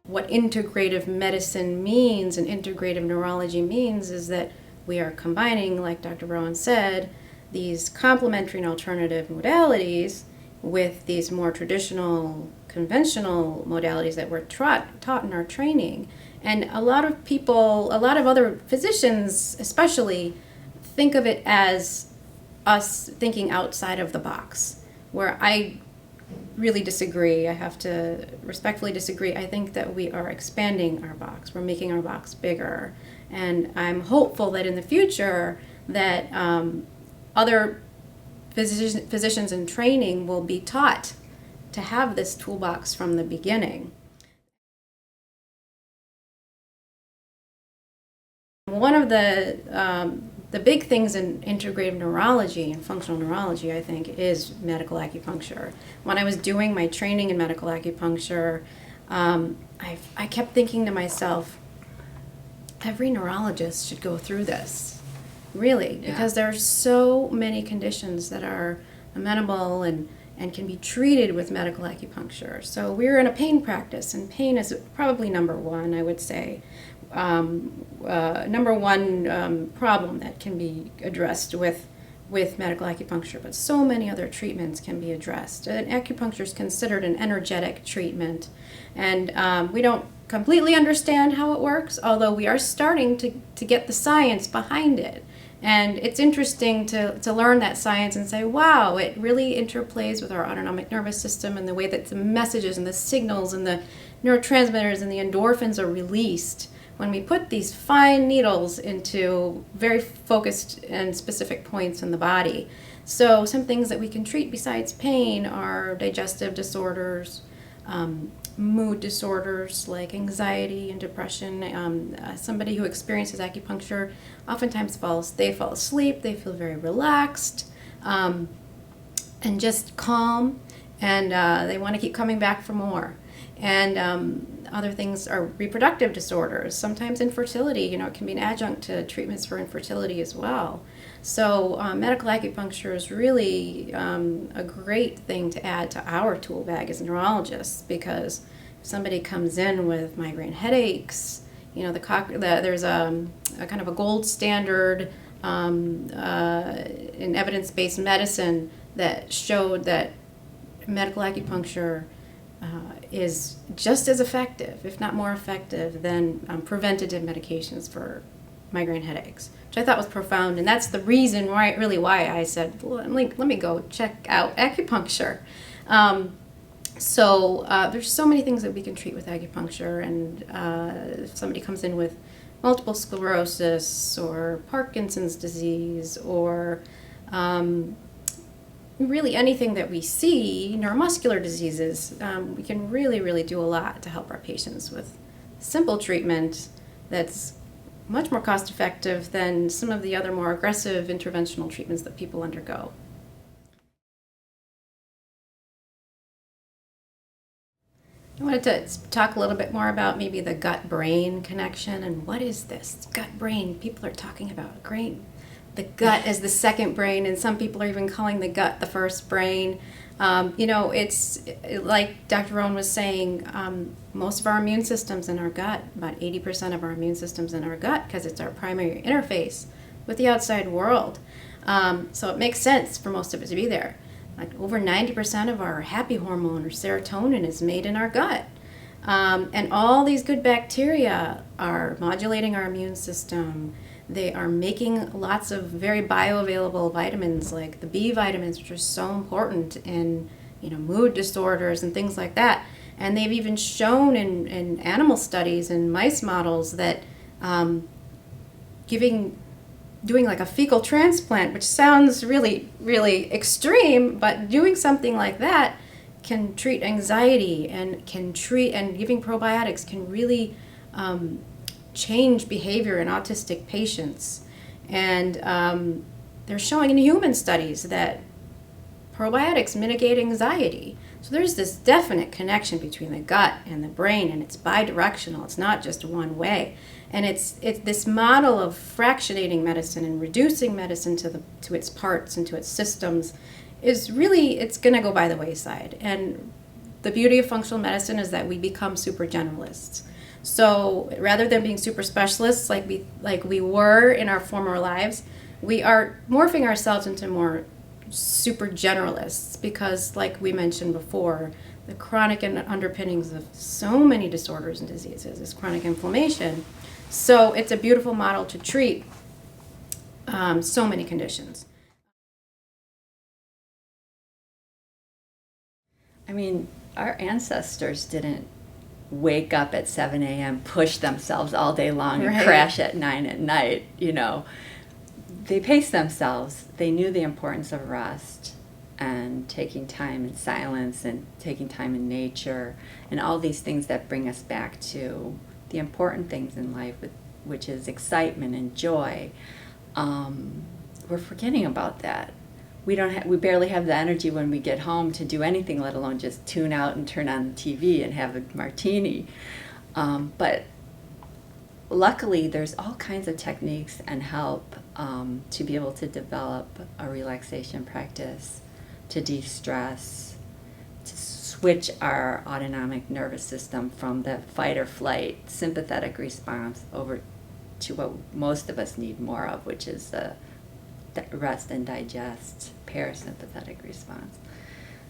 what integrative medicine means and integrative neurology means is that we are combining, like Dr. Rowin said, these complementary and alternative modalities with these more traditional, conventional modalities that were taught in our training. And a lot of people, a lot of other physicians especially, think of it as us thinking outside of the box, where I really disagree. I have to respectfully disagree. I think that we are expanding our box. We're making our box bigger. And I'm hopeful that in the future that other physicians in training will be taught to have this toolbox from the beginning. One of the big things in integrative neurology and functional neurology, I think, is medical acupuncture. When I was doing my training in medical acupuncture, I kept thinking to myself, every neurologist should go through this, really, because there are so many conditions that are amenable and can be treated with medical acupuncture. So we're in a pain practice, and pain is probably number one, I would say. Number one problem that can be addressed with medical acupuncture, but so many other treatments can be addressed. And acupuncture is considered an energetic treatment, and we don't completely understand how it works, although we are starting to get the science behind it. And it's interesting to learn that science and say, wow, it really interplays with our autonomic nervous system and the way that the messages and the signals and the neurotransmitters and the endorphins are released when we put these fine needles into very focused and specific points in the body. So some things that we can treat besides pain are digestive disorders, mood disorders like anxiety and depression. Somebody who experiences acupuncture oftentimes fall asleep, they feel very relaxed and just calm, and they want to keep coming back for more. And other things are reproductive disorders. Sometimes infertility, it can be an adjunct to treatments for infertility as well. So medical acupuncture is really a great thing to add to our tool bag as neurologists, because if somebody comes in with migraine headaches, there's a kind of a gold standard in evidence-based medicine that showed that medical acupuncture is just as effective, if not more effective, than preventative medications for migraine headaches, which I thought was profound. And that's the reason why I said, well, let me go check out acupuncture. So there's so many things that we can treat with acupuncture. And if somebody comes in with multiple sclerosis or Parkinson's disease or really anything that we see, neuromuscular diseases, we can really, really do a lot to help our patients with simple treatment that's much more cost effective than some of the other more aggressive interventional treatments that people undergo. I wanted to talk a little bit more about maybe the gut-brain connection and what is this gut-brain? People are talking about the gut as the second brain, and some people are even calling the gut the first brain. It's like Dr. Rowin was saying, most of our immune system's in our gut, about 80% of our immune system's in our gut, because it's our primary interface with the outside world. So it makes sense for most of it to be there. Like over 90% of our happy hormone or serotonin is made in our gut. And all these good bacteria are modulating our immune system. They are making lots of very bioavailable vitamins, like the B vitamins, which are so important in mood disorders and things like that. And they've even shown in animal studies and mice models that doing like a fecal transplant, which sounds really, really extreme, but doing something like that can treat anxiety and giving probiotics can really change behavior in autistic patients. And they're showing in human studies that probiotics mitigate anxiety. So there's this definite connection between the gut and the brain, and it's bidirectional. It's not just one way. And it's this model of fractionating medicine and reducing medicine to its parts and to its systems is really, it's going to go by the wayside. And the beauty of functional medicine is that we become super generalists. So rather than being super specialists like we were in our former lives, we are morphing ourselves into more super generalists because, like we mentioned before, the chronic underpinnings of so many disorders and diseases is chronic inflammation. So it's a beautiful model to treat so many conditions. I mean, our ancestors didn't wake up at 7 a.m., push themselves all day long, and crash at 9 at night, you know. They paced themselves. They knew the importance of rest and taking time in silence and taking time in nature and all these things that bring us back to the important things in life, which is excitement and joy. We're forgetting about that. We barely have the energy when we get home to do anything, let alone just tune out and turn on the TV and have a martini. But luckily, there's all kinds of techniques and help to be able to develop a relaxation practice, to de-stress, to switch our autonomic nervous system from the fight or flight sympathetic response over to what most of us need more of, which is the rest and digest parasympathetic response.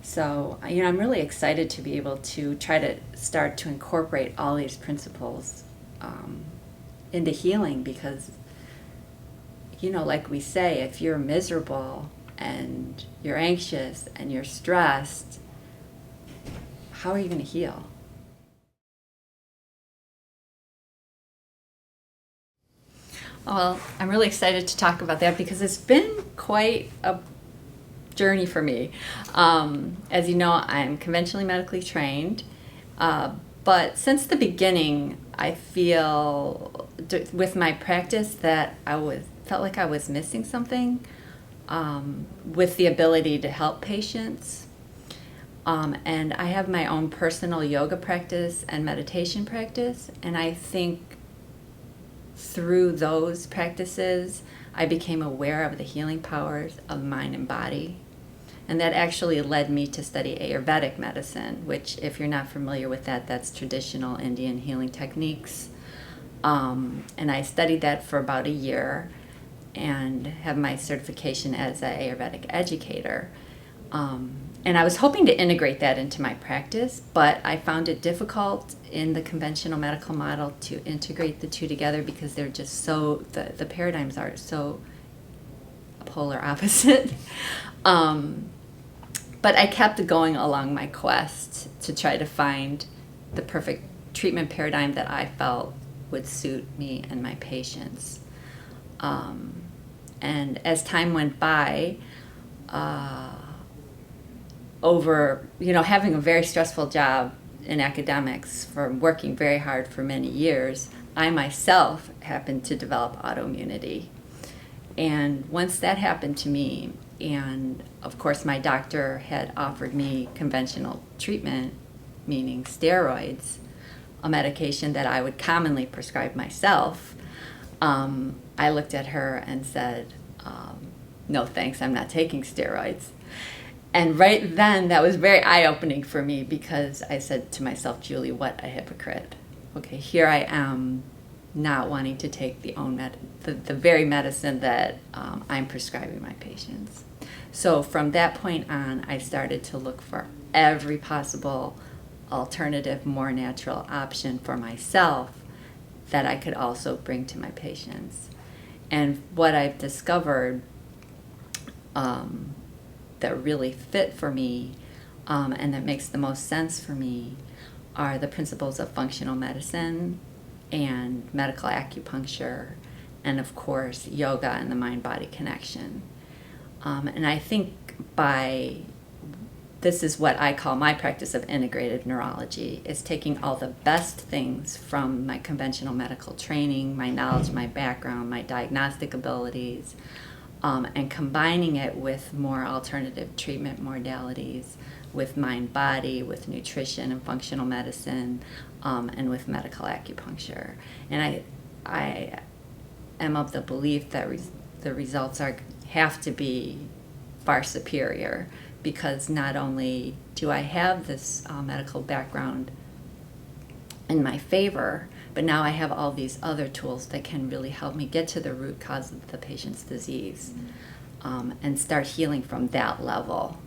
So, I'm really excited to be able to try to start to incorporate all these principles into healing because, like we say, if you're miserable and you're anxious and you're stressed, how are you going to heal? Well, I'm really excited to talk about that because it's been quite a journey for me. As you know, I'm conventionally medically trained, but since the beginning, I feel with my practice that felt like I was missing something with the ability to help patients. And I have my own personal yoga practice and meditation practice, and I think through those practices, I became aware of the healing powers of mind and body. And that actually led me to study Ayurvedic medicine, which, if you're not familiar with that, that's traditional Indian healing techniques. And I studied that for about a year and have my certification as an Ayurvedic educator. And I was hoping to integrate that into my practice, but I found it difficult in the conventional medical model to integrate the two together because they're just the paradigms are so polar opposite. But I kept going along my quest to try to find the perfect treatment paradigm that I felt would suit me and my patients. And as time went by, over having a very stressful job in academics from working very hard for many years, I myself happened to develop autoimmunity. And once that happened to me, and of course my doctor had offered me conventional treatment, meaning steroids, a medication that I would commonly prescribe myself, I looked at her and said, no thanks, I'm not taking steroids. And right then, that was very eye-opening for me because I said to myself, Julie, what a hypocrite. Okay, here I am not wanting to take the very medicine that I'm prescribing my patients. So from that point on, I started to look for every possible alternative, more natural option for myself that I could also bring to my patients. And what I've discovered that really fit for me and that makes the most sense for me are the principles of functional medicine and medical acupuncture and, of course, yoga and the mind-body connection. And I think this is what I call my practice of integrative neurology, is taking all the best things from my conventional medical training, my knowledge, my background, my diagnostic abilities, and combining it with more alternative treatment modalities, with mind-body, with nutrition and functional medicine, and with medical acupuncture. And I am of the belief that the results have to be far superior because not only do I have this medical background in my favor, but now I have all these other tools that can really help me get to the root cause of the patient's disease, and start healing from that level.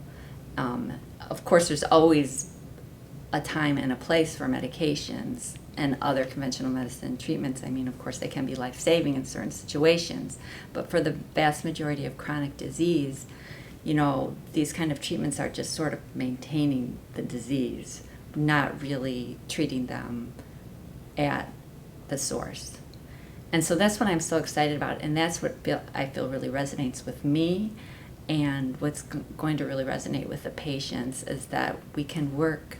Of course, there's always a time and a place for medications and other conventional medicine treatments. I mean, of course, they can be life-saving in certain situations, but for the vast majority of chronic disease, these kind of treatments are just sort of maintaining the disease, not really treating them at the source. And so that's what I'm so excited about, and that's what I feel really resonates with me, and what's going to really resonate with the patients is that we can work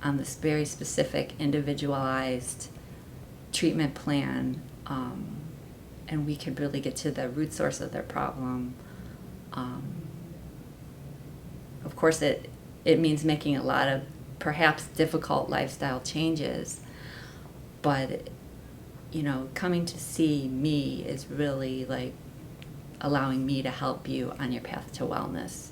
on this very specific, individualized treatment plan, and we can really get to the root source of their problem. Of course, it means making a lot of perhaps difficult lifestyle changes, but coming to see me is really like allowing me to help you on your path to wellness.